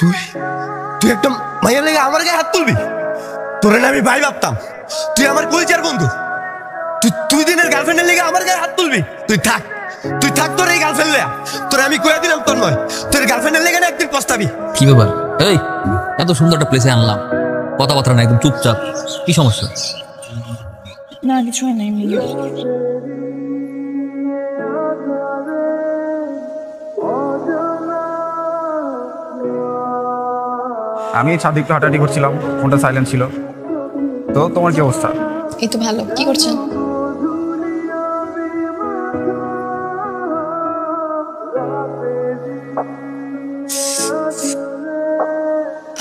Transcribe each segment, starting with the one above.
তুই তুই একটা মাইয়ার লেগে আমার গায়ে হাত তুলবি? তোরে না আমি ভাই ভাবতাম, তুই আমার কলিজার বন্ধু। তুই দিনের গার্লফ্রেন্ডের লেগে আমার গায়ে হাত তুলবি? তুই থাক তোর এই গার্লফ্রেন্ড লেয়া। তোরে আমি কইয়া দিলাম তোর নয়, তোর গার্লফ্রেন্ডের লেগে না একদিন পস্তাবি। কি ব্যাপার? এই এত সুন্দর একটা প্লেসে আনলাম, কথাবার্তা না, একদম চুপচাপ। কি সমস্যা? না কিছু হয় নাই। আমি ছাদে একটু হাঁটাহাঁটি করছিলাম, ফোনটা সাইলেন্ট ছিল। তো তোমার কি অবস্থা? এই তো ভালো। কি করছেন?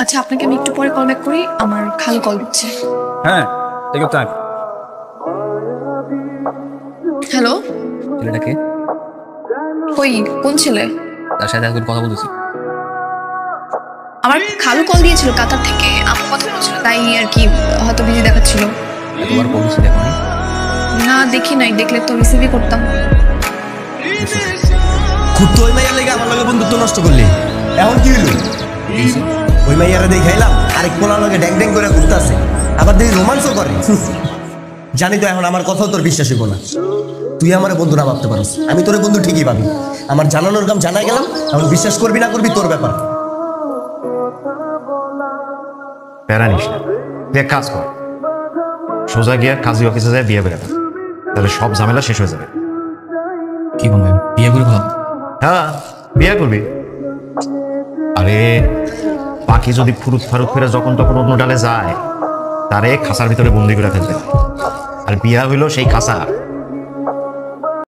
আচ্ছা, আপনাকে আমি একটু পরে কল ব্যাক করি, আমার খালু কল দিচ্ছে। হ্যাঁ, টেক ইউর টাইম। হ্যালো, ছেলেটাকে? কই কোন ছেলে? তার সাথে একদিন কথা বলতেছি। আমার খালু কল দিয়েছিল কাতার থেকে, আমার কথা বলছিল, তাই আর কি হয়তো বিজি দেখাচ্ছিল। এতবার কল দিচ্ছি, দেখো নাই? না দেখি নাই, দেখলে তো রিসিভই করতাম। খুব তো ওই মাইয়ার লেগে আমার লগে বন্ধুত্ব নষ্ট করলি, এখন কি হইল? ওই মাইয়ারা দেখাইলাম আরেক পোলার লগে ড্যাং ড্যাং করে ঘুরতে আছে, আবার দেখি রোমান্সও করে। জানি তো এখন আমার কথাও তোর বিশ্বাস হইব না। তুই আমার বন্ধু না ভাবতে পারস, আমি তোর বন্ধু ঠিকই ভাবি। আমার জানানোর কাম জানাই গেলাম, এখন বিশ্বাস করবি না করবি তোর ব্যাপার। প্যারা নিস না, তুই এক কাজ কর, সোজা গিয়ে কাজী অফিসে যায় বিয়ে বেরোবে, তাহলে সব ঝামেলা শেষ হয়ে যাবে। কি বলবেন? বিয়ে করে ভাব? হ্যাঁ, বিয়ে করবি। আরে পাখি যদি ফুরুত ফারুত ফিরে যখন তখন অন্য ডালে যায়, তারে খাঁচার ভিতরে বন্দি করে ফেলবে। আর বিয়া হইলো সেই খাঁচা,